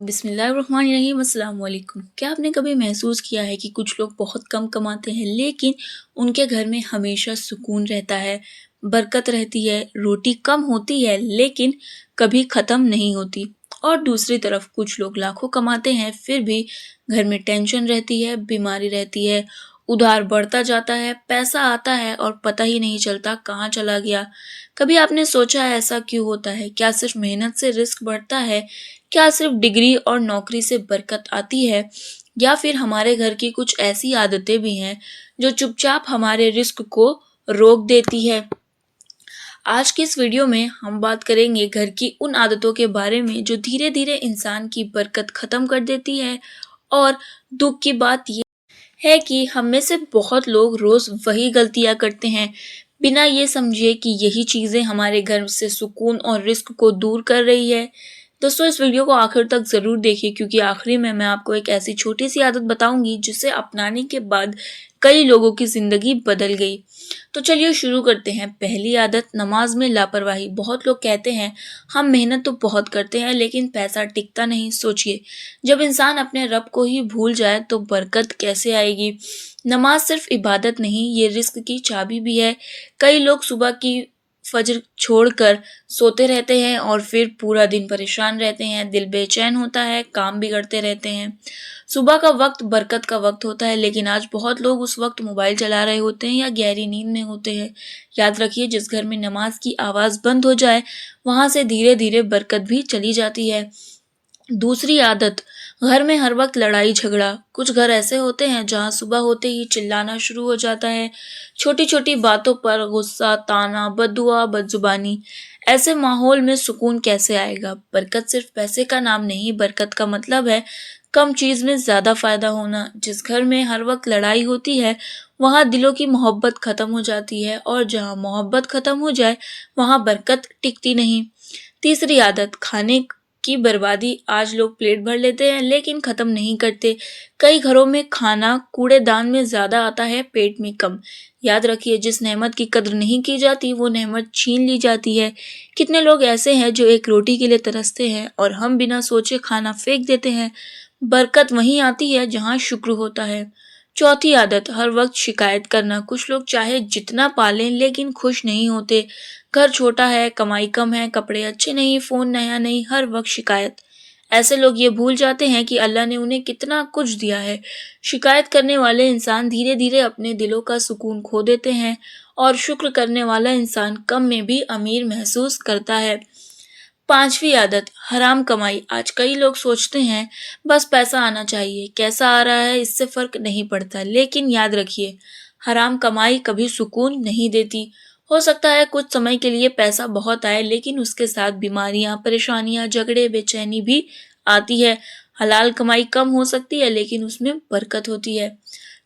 बिस्मिल्लाहिर्रहमानिर्रहीम अस्सलाम वालेकुम। क्या आपने कभी महसूस किया है कि कुछ लोग बहुत कम कमाते हैं लेकिन उनके घर में हमेशा सुकून रहता है, बरकत रहती है, रोटी कम होती है लेकिन कभी ख़त्म नहीं होती। और दूसरी तरफ कुछ लोग लाखों कमाते हैं फिर भी घर में टेंशन रहती है, बीमारी रहती है, उधार बढ़ता जाता है, पैसा आता है और पता ही नहीं चलता कहाँ चला गया। कभी आपने सोचा है ऐसा क्यों होता है? क्या सिर्फ मेहनत से रिस्क बढ़ता है? क्या सिर्फ डिग्री और नौकरी से बरकत आती है या फिर हमारे घर की कुछ ऐसी आदतें भी हैं जो चुपचाप हमारे रिस्क को रोक देती है। आज की इस वीडियो में हम बात करेंगे घर की उन आदतों के बारे में जो धीरे धीरे इंसान की बरकत खत्म कर देती है। और दुख की बात ये है कि हम में से बहुत लोग रोज वही गलतियां करते हैं बिना ये समझे कि यही चीजें हमारे घर से सुकून और रिस्क को दूर कर रही है। दोस्तों, इस वीडियो को आखिर तक जरूर देखिए क्योंकि आखिरी में मैं आपको एक ऐसी छोटी सी आदत बताऊंगी जिसे अपनाने के बाद कई लोगों की जिंदगी बदल गई। तो चलिए शुरू करते हैं। पहली आदत, नमाज में लापरवाही। बहुत लोग कहते हैं हम मेहनत तो बहुत करते हैं लेकिन पैसा टिकता नहीं। सोचिए, जब इंसान अपने रब को ही भूल जाए तो बरकत कैसे आएगी। नमाज सिर्फ इबादत नहीं, ये रिस्क की चाबी भी है। कई लोग सुबह की फजर छोड़कर सोते रहते हैं और फिर पूरा दिन परेशान रहते हैं, दिल बेचैन होता है, काम बिगड़ते रहते हैं। सुबह का वक्त बरकत का वक्त होता है लेकिन आज बहुत लोग उस वक्त मोबाइल चला रहे होते हैं या गहरी नींद में होते हैं। याद रखिए, जिस घर में नमाज की आवाज बंद हो जाए वहां से धीरे धीरे बरकत भी चली जाती है। दूसरी आदत, घर में हर वक्त लड़ाई झगड़ा। कुछ घर ऐसे होते हैं जहां सुबह होते ही चिल्लाना शुरू हो जाता है, छोटी छोटी बातों पर गुस्सा, ताना, बददुआ, बदजुबानी। ऐसे माहौल में सुकून कैसे आएगा। बरकत सिर्फ पैसे का नाम नहीं, बरकत का मतलब है कम चीज में ज्यादा फायदा होना। जिस घर में हर वक्त लड़ाई होती है वहां दिलों की मोहब्बत खत्म हो जाती है और जहां मोहब्बत खत्म हो जाए वहां बरकत टिकती नहीं। तीसरी आदत, खाने की बर्बादी। आज लोग प्लेट भर लेते हैं लेकिन खत्म नहीं करते। कई घरों में खाना कूड़ेदान में ज्यादा आता है, पेट में कम। याद रखिए, जिस नेमत की कद्र नहीं की जाती वो नेमत छीन ली जाती है। कितने लोग ऐसे हैं जो एक रोटी के लिए तरसते हैं और हम बिना सोचे खाना फेंक देते हैं। बरकत वहीं आती है जहां शुक्र होता है। चौथी आदत, हर वक्त शिकायत करना। कुछ लोग चाहे जितना पालें लेकिन खुश नहीं होते। घर छोटा है, कमाई कम है, कपड़े अच्छे नहीं, फोन नया नहीं, हर वक्त शिकायत। ऐसे लोग ये भूल जाते हैं कि अल्लाह ने उन्हें कितना कुछ दिया है। शिकायत करने वाले इंसान धीरे धीरे अपने दिलों का सुकून खो देते हैं और शुक्र करने वाला इंसान कम में भी अमीर महसूस करता है। पांचवी आदत, हराम कमाई। आज कई लोग सोचते हैं बस पैसा आना चाहिए, कैसा आ रहा है इससे फर्क नहीं पड़ता। लेकिन याद रखिए, हराम कमाई कभी सुकून नहीं देती। हो सकता है कुछ समय के लिए पैसा बहुत आए लेकिन उसके साथ बीमारियां, परेशानियां, झगड़े, बेचैनी भी आती है। हलाल कमाई कम हो सकती है लेकिन उसमें बरकत होती है।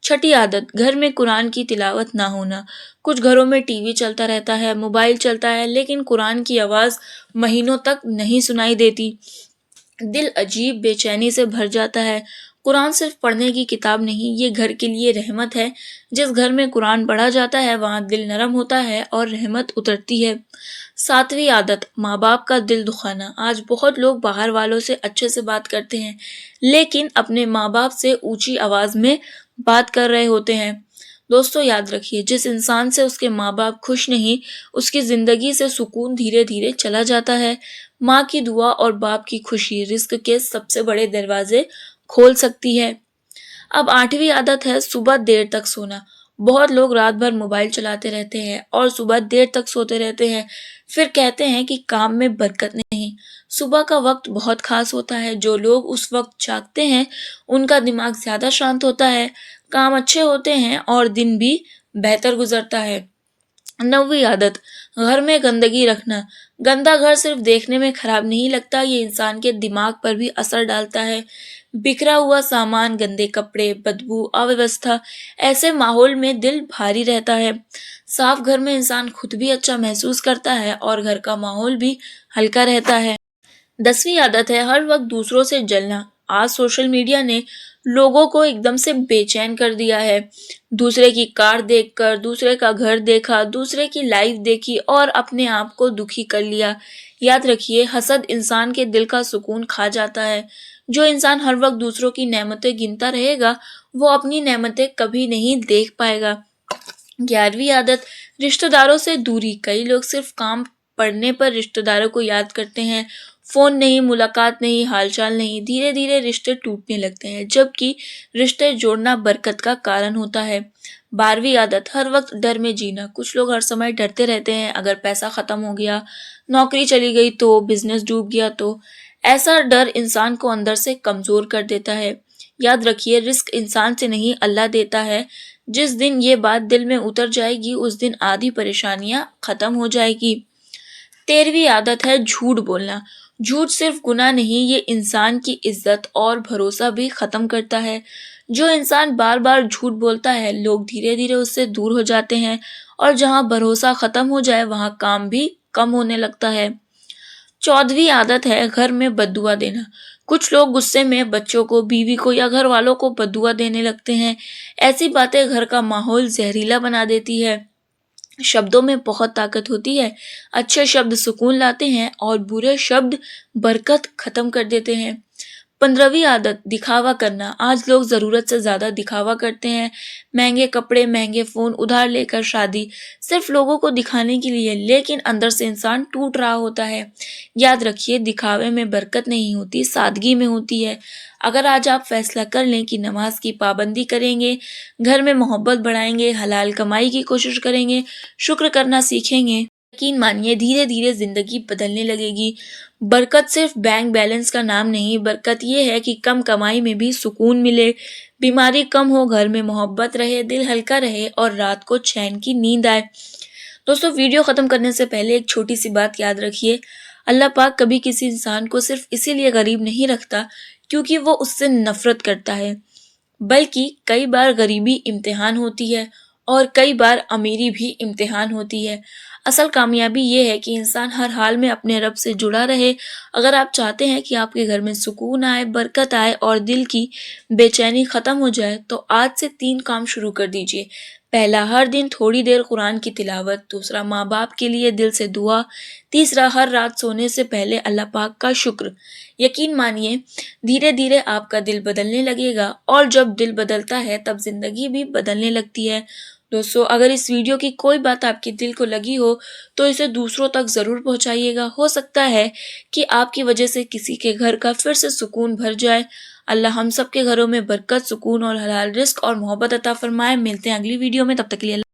छठी आदत, घर में कुरान की तिलावत ना होना। कुछ घरों में टीवी चलता रहता है, मोबाइल चलता है लेकिन कुरान की आवाज महीनों तक नहीं सुनाई देती। दिल अजीब बेचैनी से भर जाता है। कुरान सिर्फ पढ़ने की किताब नहीं, ये घर के लिए रहमत है। जिस घर में कुरान पढ़ा जाता है वहां दिल नरम होता है और रहमत उतरती है। सातवीं आदत, माँ बाप का दिल दुखाना। आज बहुत लोग बाहर वालों से अच्छे से बात करते हैं लेकिन अपने माँ बाप से ऊंची आवाज में बात कर रहे होते हैं। दोस्तों, याद रखिए, जिस इंसान से उसके माँ बाप खुश नहीं उसकी जिंदगी से सुकून धीरे धीरे चला जाता है। माँ की दुआ और बाप की खुशी रिस्क के सबसे बड़े दरवाजे खोल सकती है। अब आठवीं आदत है सुबह देर तक सोना। बहुत लोग रात भर मोबाइल चलाते रहते हैं और सुबह देर तक सोते रहते हैं, फिर कहते हैं कि काम में बरकत नहीं। सुबह का वक्त बहुत खास होता है। जो लोग उस वक्त जागते हैं उनका दिमाग ज्यादा शांत होता है, काम अच्छे होते हैं और दिन भी बेहतर गुजरता है। नौवीं आदत, घर में गंदगी रखना। गंदा घर सिर्फ देखने में खराब नहीं लगता, ये इंसान के दिमाग पर भी असर डालता है। बिखरा हुआ सामान, गंदे कपड़े, बदबू, अव्यवस्था, ऐसे माहौल में दिल भारी रहता है। साफ घर में इंसान खुद भी अच्छा महसूस करता है और घर का माहौल भी हल्का रहता है। 10वीं आदत है हर वक्त दूसरों से जलना। आज सोशल मीडिया ने لوگوں کو ایک دم سے بے چین کر دیا ہے۔ دوسرے کی کار دیکھ کر، دوسرے کا گھر دیکھا، دوسرے کی لائف دیکھی اور اپنے آپ کو دکھی کر لیا۔ یاد رکھیے، حسد انسان کے دل کا سکون کھا جاتا ہے۔ جو انسان ہر وقت دوسروں کی نعمتیں گنتا رہے گا، وہ اپنی نعمتیں کبھی نہیں دیکھ پائے گا۔ 11ویں عادت، رشتہ داروں سے دوری۔ کئی لوگ صرف کام پڑنے پر رشتہ داروں کو یاد کرتے ہیں، فون نہیں، ملاقات نہیں، حال چال نہیں۔ دھیرے دھیرے رشتے ٹوٹنے لگتے ہیں، جبکہ رشتے جوڑنا برکت کا کارن ہوتا ہے۔ 12ویں عادت، ہر وقت ڈر میں جینا۔ کچھ لوگ ہر سمے ڈرتے رہتے ہیں، اگر پیسہ ختم ہو گیا، نوکری چلی گئی تو، بزنس ڈوب گیا تو۔ ایسا ڈر انسان کو اندر سے کمزور کر دیتا ہے۔ یاد رکھیے، رزق انسان سے نہیں، اللہ دیتا ہے۔ جس دن یہ بات دل میں اتر جائے گی، اس دن آدھی پریشانیاں ختم ہو جائے گی۔ 13ویں عادت ہے جھوٹ بولنا۔ جھوٹ صرف گناہ نہیں، یہ انسان کی عزت اور بھروسہ بھی ختم کرتا ہے۔ جو انسان بار بار جھوٹ بولتا ہے، لوگ دھیرے دھیرے اس سے دور ہو جاتے ہیں، اور جہاں بھروسہ ختم ہو جائے، وہاں کام بھی کم ہونے لگتا ہے۔ 14ویں عادت ہے گھر میں بد دعا دینا۔ کچھ لوگ غصے میں بچوں کو، بیوی کو یا گھر والوں کو بد دعا دینے لگتے ہیں۔ ایسی باتیں گھر کا ماحول زہریلا بنا دیتی ہے۔ شبدوں میں بہت طاقت ہوتی ہے۔ اچھے شبد سکون لاتے ہیں اور برے شبد برکت ختم کر دیتے ہیں۔ 15ویں عادت، دکھاوا کرنا۔ آج لوگ ضرورت سے زیادہ دکھاوا کرتے ہیں۔ مہنگے کپڑے، مہنگے فون، ادھار لے کر شادی، صرف لوگوں کو دکھانے کے لیے، لیکن اندر سے انسان ٹوٹ رہا ہوتا ہے۔ یاد رکھیے، دکھاوے میں برکت نہیں ہوتی، سادگی میں ہوتی ہے۔ اگر آج آپ فیصلہ کر لیں کہ نماز کی پابندی کریں گے، گھر میں محبت بڑھائیں گے، حلال کمائی کی کوشش کریں گے، شکر کرنا سیکھیں گے، یقین مانیے دھیرے دھیرے زندگی بدلنے لگے گی۔ برکت صرف بینک بیلنس کا نام نہیں، برکت یہ ہے کہ کم کمائی میں بھی سکون ملے، بیماری کم ہو، گھر میں محبت رہے، دل ہلکا رہے اور رات کو چین کی نیند آئے۔ دوستو، ویڈیو ختم کرنے سے پہلے ایک چھوٹی سی بات یاد رکھیے، اللہ پاک کبھی کسی انسان کو صرف اسی لیے غریب نہیں رکھتا کیونکہ وہ اس سے نفرت کرتا ہے، بلکہ کئی بار غریبی امتحان ہوتی ہے اور کئی بار امیری بھی امتحان ہوتی ہے۔ اصل کامیابی یہ ہے کہ انسان ہر حال میں اپنے رب سے جڑا رہے۔ اگر آپ چاہتے ہیں کہ آپ کے گھر میں سکون آئے، برکت آئے اور دل کی بے چینی ختم ہو جائے، تو آج سے 3 کام شروع کر دیجئے۔ پہلا، ہر دن تھوڑی دیر قرآن کی تلاوت۔ دوسرا، ماں باپ کے لیے دل سے دعا۔ تیسرا، ہر رات سونے سے پہلے اللہ پاک کا شکر۔ یقین مانیے، دھیرے دھیرے آپ کا دل بدلنے لگے گا، اور جب دل بدلتا ہے تب زندگی بھی بدلنے لگتی ہے۔ دوستو، اگر اس ویڈیو کی کوئی بات آپ کے دل کو لگی ہو تو اسے دوسروں تک ضرور پہنچائیے گا۔ ہو سکتا ہے کہ آپ کی وجہ سے کسی کے گھر کا پھر سے سکون بھر جائے۔ اللہ ہم سب کے گھروں میں برکت، سکون اور حلال رزق اور محبت عطا فرمائے۔ ملتے ہیں اگلی ویڈیو میں، تب تک کے لیے اللہ